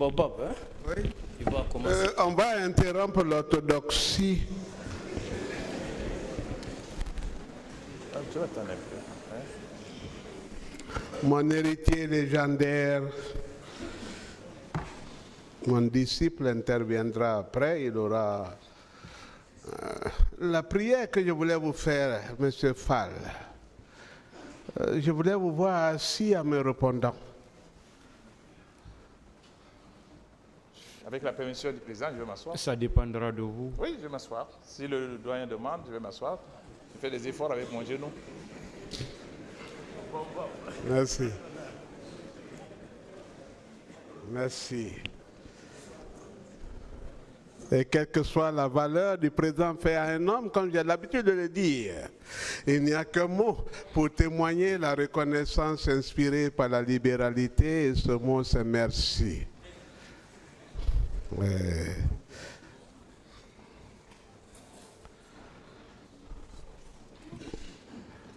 Bon, Bob, hein? Oui. Il va commencer. On va interrompre l'orthodoxie. Tu vas t'en un peu. Mon héritier légendaire, mon disciple interviendra après. Il aura la prière que je voulais vous faire, Monsieur Fall. Je voulais vous voir assis en me répondant. Avec la permission du président, je vais m'asseoir. Ça dépendra de vous. Oui, je vais m'asseoir. Si le doyen demande, je vais m'asseoir. Je fais des efforts avec mon genou. Merci. Merci. Et quelle que soit la valeur du présent fait à un homme, comme j'ai l'habitude de le dire, il n'y a qu'un mot pour témoigner la reconnaissance inspirée par la libéralité, et ce mot c'est merci. Ouais. Tu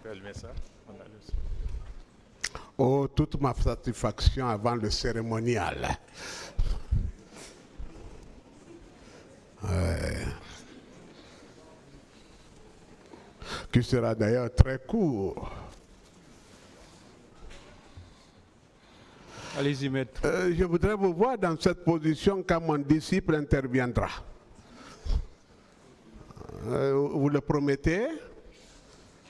peux allumer ça? Oh, toute ma satisfaction avant le cérémonial. Qui sera d'ailleurs très court. Allez-y, maître. Je voudrais vous voir dans cette position quand mon disciple interviendra. Vous le promettez?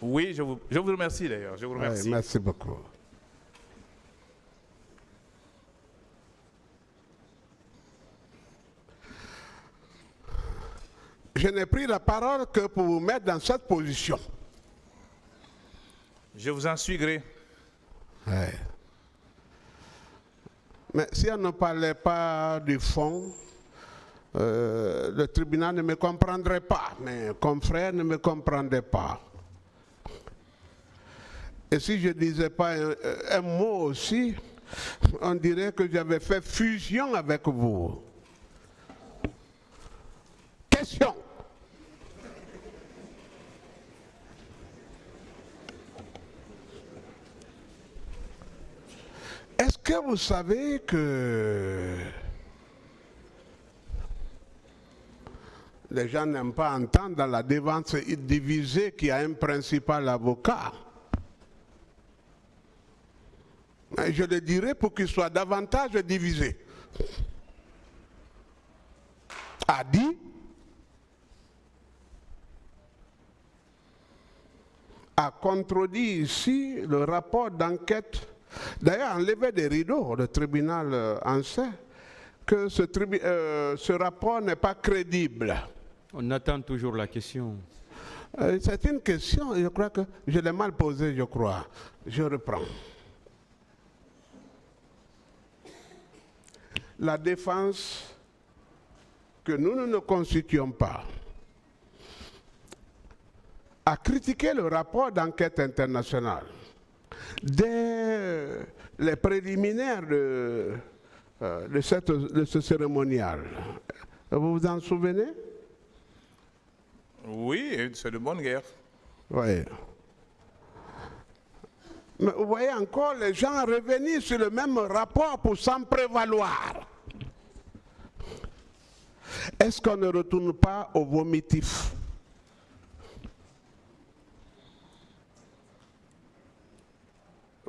Oui, je vous remercie d'ailleurs. Je vous remercie. Oui, merci beaucoup. Je n'ai pris la parole que pour vous mettre dans cette position. Je vous en suis gré. Ouais. Mais si on ne parlait pas du fond, le tribunal ne me comprendrait pas, mes confrères ne me comprendraient pas. Et si je ne disais pas un mot aussi, on dirait que j'avais fait fusion avec vous. Question. Est-ce que vous savez que les gens n'aiment pas entendre dans la défense divisée qu'il y a un principal avocat? Mais je le dirai pour qu'il soit davantage divisé. A dit, a contredit ici le rapport d'enquête. D'ailleurs, enlevé des rideaux, le tribunal en sait que ce rapport n'est pas crédible. On attend toujours la question. C'est une question, je crois que je l'ai mal posée, je crois. Je reprends. La défense que nous ne constituons pas a critiqué le rapport d'enquête internationale. Dès les préliminaires de ce cérémonial. Vous vous en souvenez? Oui, c'est de bonne guerre. Oui. Mais vous voyez encore les gens revenir sur le même rapport pour s'en prévaloir. Est-ce qu'on ne retourne pas au vomitif?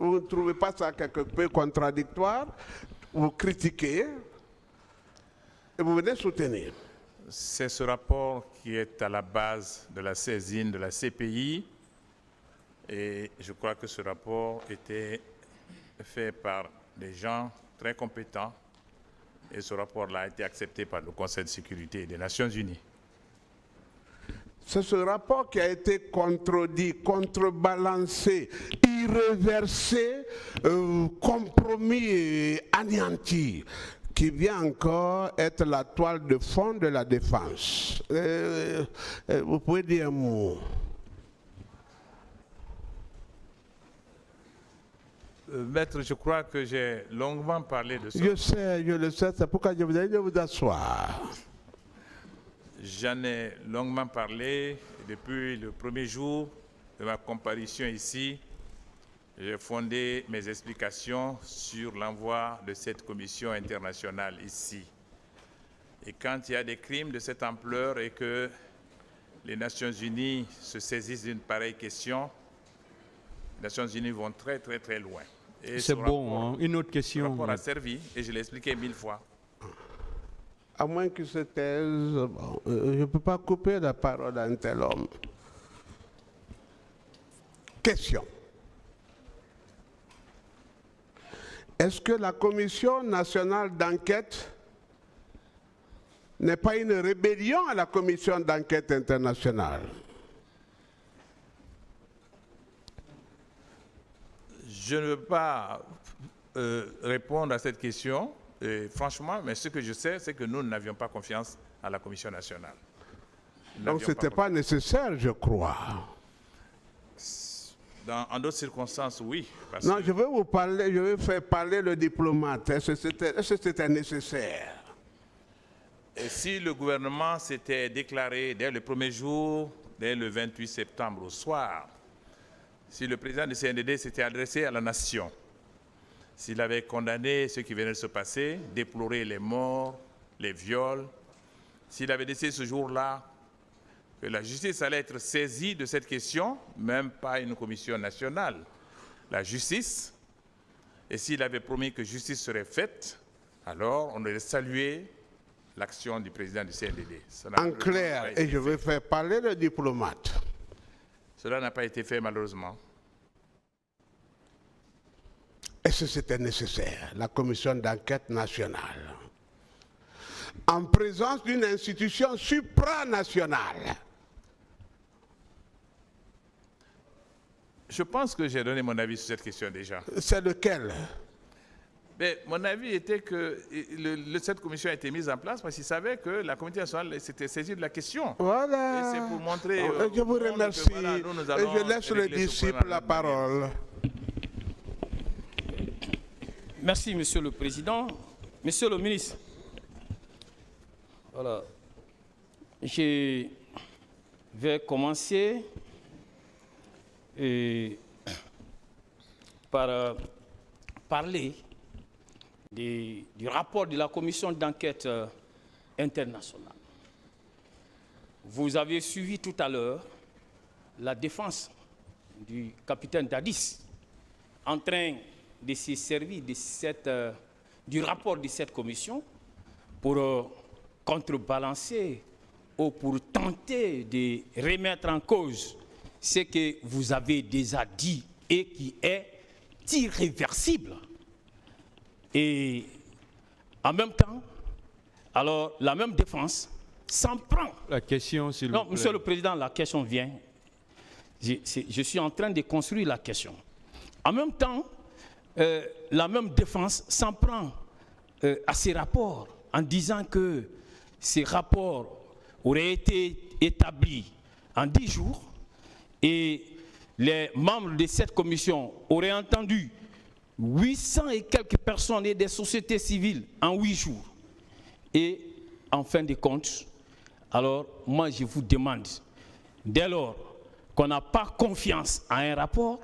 Vous ne trouvez pas ça quelque peu contradictoire? Vous critiquez et vous venez soutenir. C'est ce rapport qui est à la base de la saisine de la CPI. Et je crois que ce rapport était fait par des gens très compétents. Et ce rapport-là a été accepté par le Conseil de sécurité des Nations Unies. C'est ce rapport qui a été contredit, contrebalancé, irréversé, compromis et anéanti, qui vient encore être la toile de fond de la défense. Vous pouvez dire un mot? Maître, je crois que j'ai longuement parlé de ça. Je sais, je le sais, c'est pourquoi je vous ai dit de vous asseoir. J'en ai longuement parlé depuis le premier jour de ma comparution ici. j'ai fondé mes explications sur l'envoi de cette commission internationale ici. Et quand il y a des crimes de cette ampleur et que les Nations Unies se saisissent d'une pareille question, les Nations Unies vont très très très loin. C'est bon, hein? Une autre Ce question. rapport a servi et je l'ai expliqué 1000 fois. À moins qu'il se taise, bon, je ne peux pas couper la parole d'un tel homme. Question. Est-ce que la Commission nationale d'enquête n'est pas une rébellion à la Commission d'enquête internationale? Je ne veux pas répondre à cette question, franchement, mais ce que je sais, c'est que nous n'avions pas confiance à la Commission nationale. Donc ce n'était pas nécessaire, je crois. En d'autres circonstances, oui. Parce Non, que je vais vous parler, je vais faire parler le diplomate. Est-ce que c'était nécessaire? et si le gouvernement s'était déclaré dès le premier jour, dès le 28 septembre au soir, si le président du CNDD s'était adressé à la nation, s'il avait condamné ce qui venait de se passer, déploré les morts, les viols, s'il avait décidé ce jour-là que la justice allait être saisie de cette question, même pas une commission nationale, la justice, et s'il avait promis que justice serait faite, alors on aurait salué l'action du président du CNDD. En clair, et je vais faire parler le diplomate. Cela n'a pas été fait malheureusement. Est-ce que c'était nécessaire, la commission d'enquête nationale, en présence d'une institution supranationale? Je pense que j'ai donné mon avis sur cette question déjà. C'est lequel? Mais mon avis était que cette commission a été mise en place parce qu'il savait que la communauté nationale s'était saisie de la question. Voilà. Et c'est pour montrer... Je vous remercie. Voilà, nous Et allons je laisse le régler ce disciple problème la de manière. parole. Merci, Monsieur le Président. Monsieur le ministre, voilà, je vais commencer par parler du rapport de la commission d'enquête internationale. Vous avez suivi tout à l'heure la défense du capitaine Dadis en train de se servir de du rapport de cette commission pour contrebalancer ou pour tenter de remettre en cause ce que vous avez déjà dit et qui est irréversible. Et en même temps, alors la même défense s'en prend. La question, s'il vous Non, plaît. Monsieur le Président, la question vient. Je suis en train de construire la question. En même temps, la même défense s'en prend à ces rapports en disant que ces rapports auraient été établis en 10 jours et les membres de cette commission auraient entendu 800 et quelques personnes et des sociétés civiles en 8 jours. Et en fin de compte, alors moi je vous demande, dès lors qu'on n'a pas confiance à un rapport,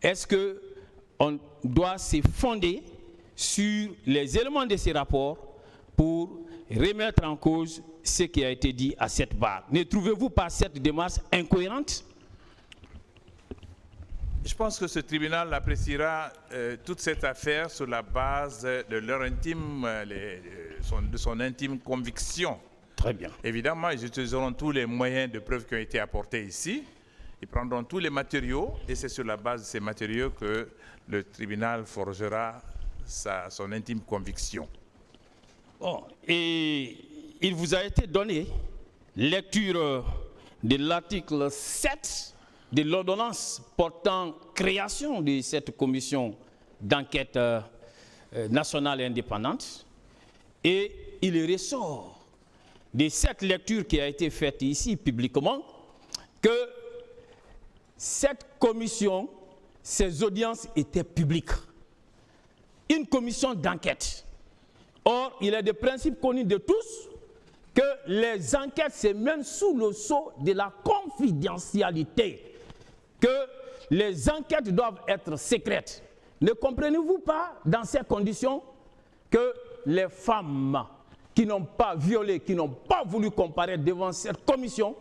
est-ce qu'on doit se fonder sur les éléments de ces rapports pour remettre en cause ce qui a été dit à cette barre? Ne trouvez-vous pas cette démarche incohérente? Je pense que ce tribunal appréciera toute cette affaire sur la base de leur intime, de son intime conviction. Très bien. Évidemment, ils utiliseront tous les moyens de preuve qui ont été apportés ici. Ils prendront tous les matériaux et c'est sur la base de ces matériaux que le tribunal forgera son intime conviction. Bon, et il vous a été donné lecture de l'article 7 de l'ordonnance portant création de cette commission d'enquête nationale et indépendante. Et il ressort de cette lecture qui a été faite ici publiquement que cette commission, ses audiences étaient publiques. Une commission d'enquête. Or, il est de principe connu de tous que les enquêtes se mènent sous le sceau de la confidentialité, que les enquêtes doivent être secrètes. Ne comprenez-vous pas, dans ces conditions, que les femmes qui n'ont pas violé, qui n'ont pas voulu comparaître devant cette commission,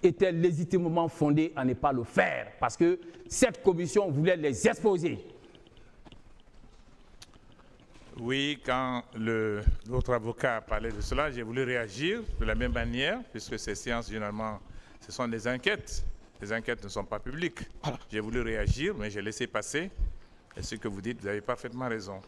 étaient légitimement fondées à ne pas le faire, parce que cette commission voulait les exposer. Oui, quand l'autre avocat a parlé de cela, j'ai voulu réagir de la même manière, puisque ces séances, généralement, ce sont des enquêtes. Les enquêtes ne sont pas publiques. Voilà. J'ai voulu réagir, mais j'ai laissé passer. Et ce que vous dites, vous avez parfaitement raison.